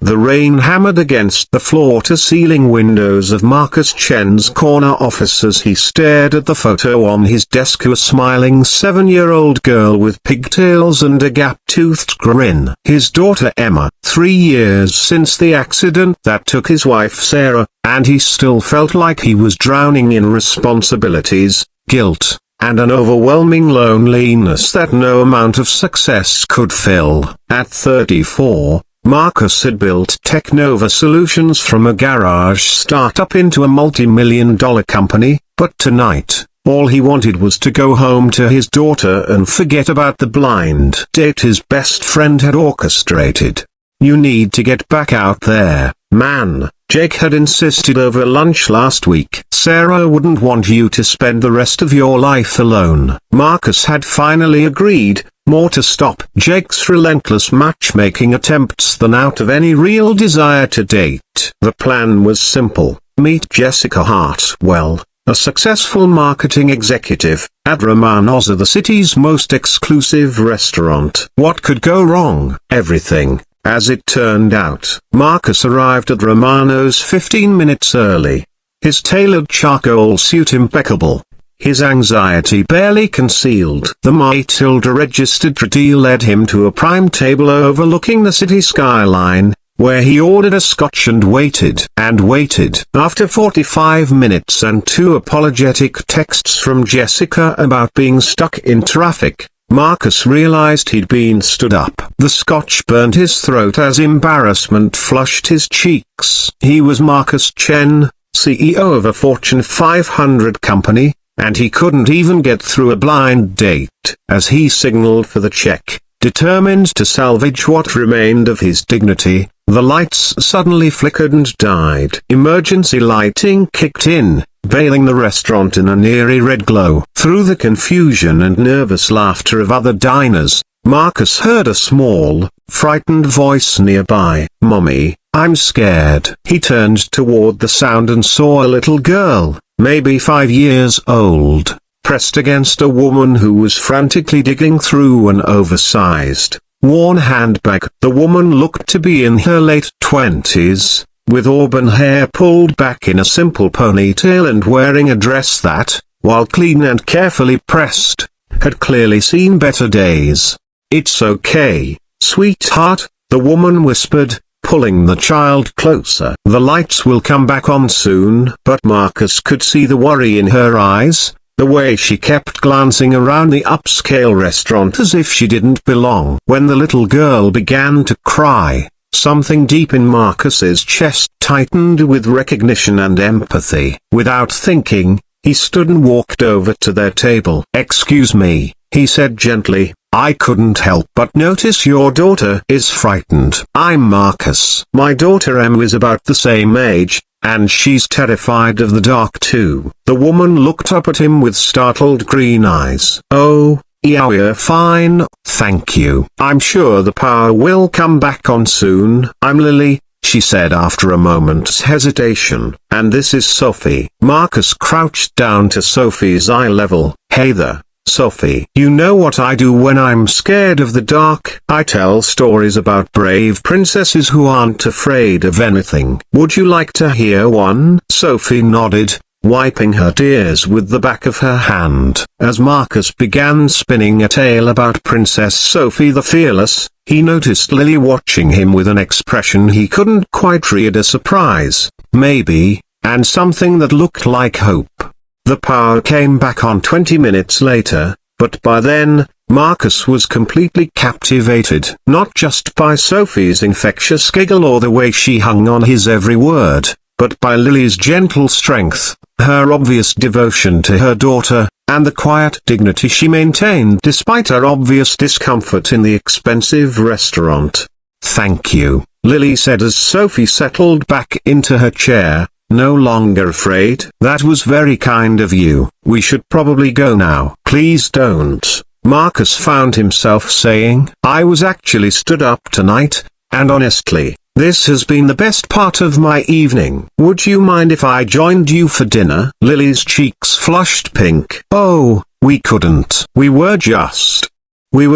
The rain hammered against the floor-to-ceiling windows of Marcus Chen's corner office as he stared at the photo on his desk of a smiling 7-year-old girl with pigtails and a gap-toothed grin. His daughter Emma, 3 years since the accident that took his wife Sarah, and he still felt like he was drowning in responsibilities, guilt, and an overwhelming loneliness that no amount of success could fill. At 34, Marcus had built Technova Solutions from a garage startup into a multi-million-dollar company, but tonight, all he wanted was to go home to his daughter and forget about the blind date his best friend had orchestrated. "You need to get back out there, man," Jake had insisted over lunch last week. "Sarah wouldn't want you to spend the rest of your life alone." Marcus had finally agreed, more to stop Jake's relentless matchmaking attempts than out of any real desire to date. The plan was simple: meet Jessica Hartwell, a successful marketing executive, at Romano's, the city's most exclusive restaurant. What could go wrong? Everything. As it turned out, Marcus arrived at Romano's 15 minutes early. His tailored charcoal suit impeccable. His anxiety barely concealed. The Matilda registered deal led him to a prime table overlooking the city skyline, where he ordered a scotch and waited. After 45 minutes and 2 apologetic texts from Jessica about being stuck in traffic, Marcus realized he'd been stood up. The scotch burned his throat as embarrassment flushed his cheeks. He was Marcus Chen, CEO of a Fortune 500 company, and he couldn't even get through a blind date. As he signaled for the check, determined to salvage what remained of his dignity, the lights suddenly flickered and died. Emergency lighting kicked in, bailing the restaurant in an eerie red glow. Through the confusion and nervous laughter of other diners, Marcus heard a small, frightened voice nearby. "Mommy, I'm scared." He turned toward the sound and saw a little girl, maybe 5 years old, pressed against a woman who was frantically digging through an oversized, worn handbag. The woman looked to be in her late 20s, with auburn hair pulled back in a simple ponytail and wearing a dress that, while clean and carefully pressed, had clearly seen better days. "It's okay, sweetheart," the woman whispered, pulling the child closer. "The lights will come back on soon." But Marcus could see the worry in her eyes, the way she kept glancing around the upscale restaurant as if she didn't belong. When the little girl began to cry, something deep in Marcus's chest tightened with recognition and empathy. Without thinking, he stood and walked over to their table. "Excuse me," he said gently, "I couldn't help but notice your daughter is frightened." "I'm Marcus. My daughter Em is about the same age, and she's terrified of the dark too." The woman looked up at him with startled green eyes. "Oh, yeah, we're fine, thank you. I'm sure the power will come back on soon." "I'm Lily," she said after a moment's hesitation. "And this is Sophie." Marcus crouched down to Sophie's eye level. "Hey there, Sophie. You know what I do when I'm scared of the dark? I tell stories about brave princesses who aren't afraid of anything. Would you like to hear one?" Sophie nodded, wiping her tears with the back of her hand. As Marcus began spinning a tale about Princess Sophie the Fearless, he noticed Lily watching him with an expression he couldn't quite read: a surprise, maybe, and something that looked like hope. The power came back on 20 minutes later, but by then, Marcus was completely captivated, not just by Sophie's infectious giggle or the way she hung on his every word, but by Lily's gentle strength, her obvious devotion to her daughter, and the quiet dignity she maintained despite her obvious discomfort in the expensive restaurant. "Thank you," Lily said as Sophie settled back into her chair, no longer afraid. "That was very kind of you. We should probably go now." "Please don't," Marcus found himself saying. "I was actually stood up tonight, and honestly, this has been the best part of my evening. Would you mind if I joined you for dinner?" Lily's cheeks flushed pink. "Oh, we couldn't. We were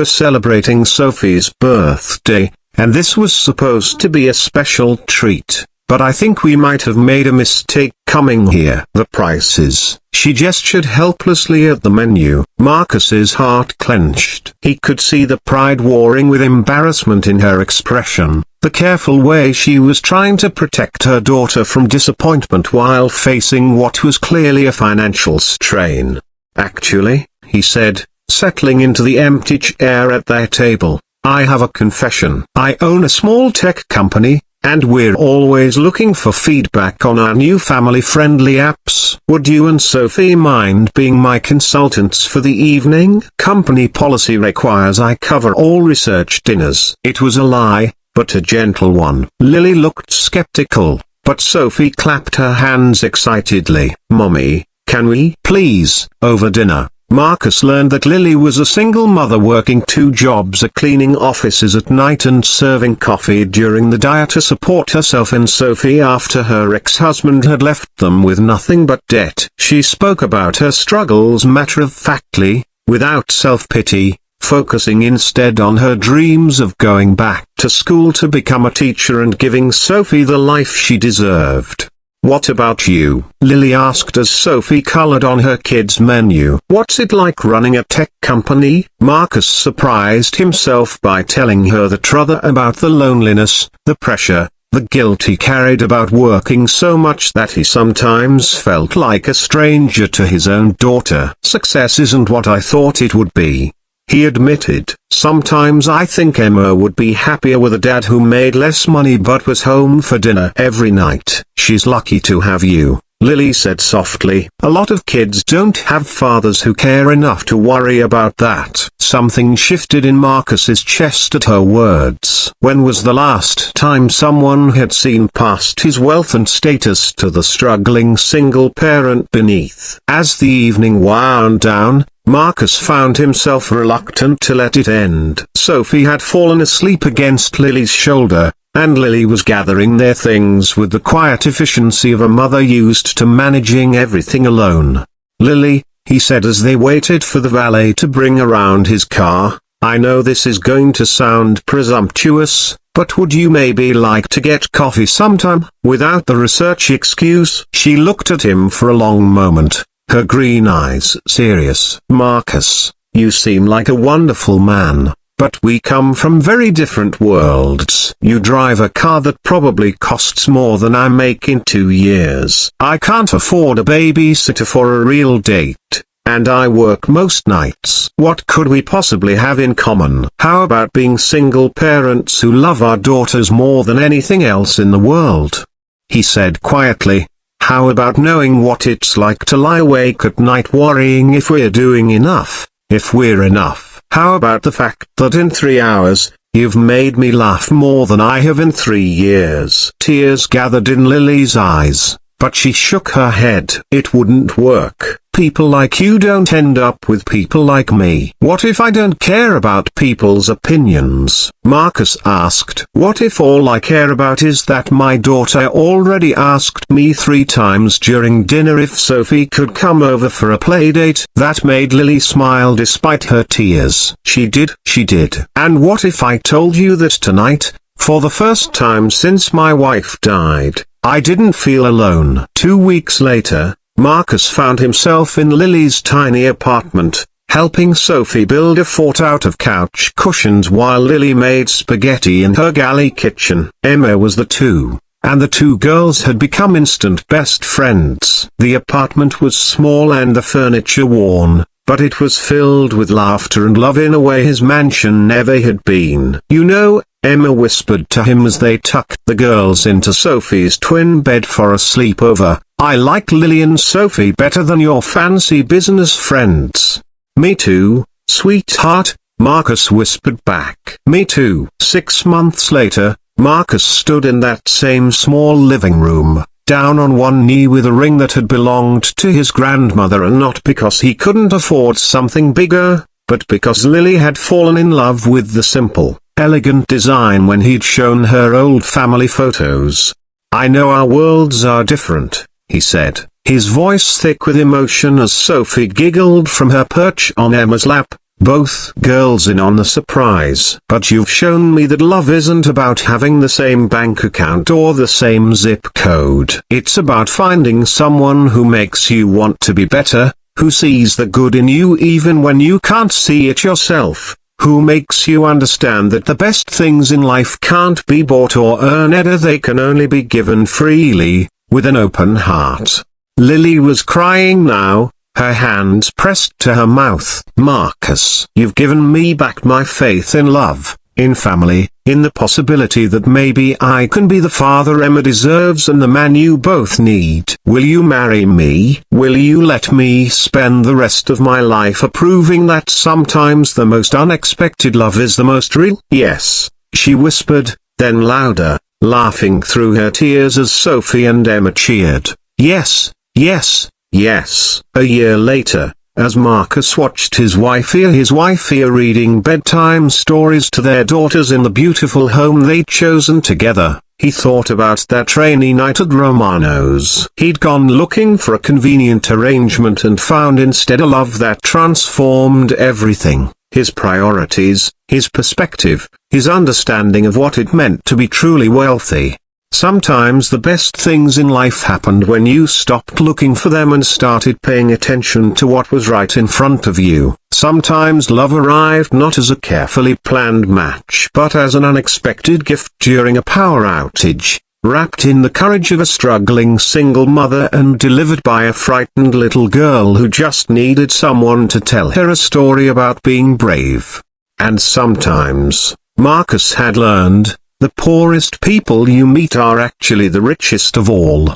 celebrating Sophie's birthday, and this was supposed to be a special treat. But I think we might have made a mistake coming here. The prices. She gestured helplessly at the menu. Marcus's heart clenched. He could see the pride warring with embarrassment in her expression, the careful way she was trying to protect her daughter from disappointment while facing what was clearly a financial strain. Actually, he said, settling into the empty chair at their table, I have a confession. I own a small tech company, and we're always looking for feedback on our new family-friendly apps. Would you and Sophie mind being my consultants for the evening? Company policy requires I cover all research dinners. It was a lie, but a gentle one. Lily looked skeptical, but Sophie clapped her hands excitedly. Mommy, can we please, over dinner? Marcus learned that Lily was a single mother working 2 jobs, cleaning offices at night and serving coffee during the day to support herself and Sophie after her ex-husband had left them with nothing but debt. She spoke about her struggles matter-of-factly, without self-pity, focusing instead on her dreams of going back to school to become a teacher and giving Sophie the life she deserved. What about you? Lily asked as Sophie colored on her kids' menu. What's it like running a tech company? Marcus surprised himself by telling her the truth about the loneliness, the pressure, the guilt he carried about working so much that he sometimes felt like a stranger to his own daughter. Success isn't what I thought it would be, he admitted. Sometimes I think Emma would be happier with a dad who made less money but was home for dinner every night. She's lucky to have you, Lily said softly. A lot of kids don't have fathers who care enough to worry about that. Something shifted in Marcus's chest at her words. When was the last time someone had seen past his wealth and status to the struggling single parent beneath? As the evening wound down, Marcus found himself reluctant to let it end. Sophie had fallen asleep against Lily's shoulder, and Lily was gathering their things with the quiet efficiency of a mother used to managing everything alone. Lily, he said as they waited for the valet to bring around his car, I know this is going to sound presumptuous, but would you maybe like to get coffee sometime, without the research excuse? She looked at him for a long moment, her green eyes serious. Marcus, you seem like a wonderful man, but we come from very different worlds. You drive a car that probably costs more than I make in 2 years. I can't afford a babysitter for a real date, and I work most nights. What could we possibly have in common? How about being single parents who love our daughters more than anything else in the world? He said quietly. How about knowing what it's like to lie awake at night worrying if we're doing enough, if we're enough? How about the fact that in 3 hours, you've made me laugh more than I have in 3 years? Tears gathered in Lily's eyes, but she shook her head. It wouldn't work. People like you don't end up with people like me. What if I don't care about people's opinions? Marcus asked. What if all I care about is that my daughter already asked me 3 times during dinner if Sophie could come over for a playdate? That made Lily smile despite her tears. She did. And what if I told you that tonight, for the first time since my wife died, I didn't feel alone? 2 weeks later, Marcus found himself in Lily's tiny apartment, helping Sophie build a fort out of couch cushions while Lily made spaghetti in her galley kitchen. Emma was the 2, and the 2 girls had become instant best friends. The apartment was small and the furniture worn, but it was filled with laughter and love in a way his mansion never had been. You know, Emma whispered to him as they tucked the girls into Sophie's twin bed for a sleepover, I like Lily and Sophie better than your fancy business friends. Me too, sweetheart, Marcus whispered back. Me too. 6 months later, Marcus stood in that same small living room, down on one knee with a ring that had belonged to his grandmother, and not because he couldn't afford something bigger, but because Lily had fallen in love with the simple, elegant design when he'd shown her old family photos. I know our worlds are different, he said, his voice thick with emotion as Sophie giggled from her perch on Emma's lap, both girls in on the surprise. But you've shown me that love isn't about having the same bank account or the same zip code. It's about finding someone who makes you want to be better, who sees the good in you even when you can't see it yourself, who makes you understand that the best things in life can't be bought or earned, they can only be given freely, with an open heart. Lily was crying now, her hands pressed to her mouth. Marcus, you've given me back my faith in love, in family, in the possibility that maybe I can be the father Emma deserves and the man you both need. Will you marry me? Will you let me spend the rest of my life proving that sometimes the most unexpected love is the most real? Yes, she whispered, then louder, laughing through her tears as Sophie and Emma cheered. Yes, yes, yes. A year later, as Marcus watched his wife reading bedtime stories to their daughters in the beautiful home they'd chosen together, he thought about that rainy night at Romano's. He'd gone looking for a convenient arrangement and found instead a love that transformed everything: his priorities, his perspective, his understanding of what it meant to be truly wealthy. Sometimes the best things in life happened when you stopped looking for them and started paying attention to what was right in front of you. Sometimes love arrived not as a carefully planned match but as an unexpected gift during a power outage, wrapped in the courage of a struggling single mother and delivered by a frightened little girl who just needed someone to tell her a story about being brave. And sometimes, Marcus had learned, the poorest people you meet are actually the richest of all.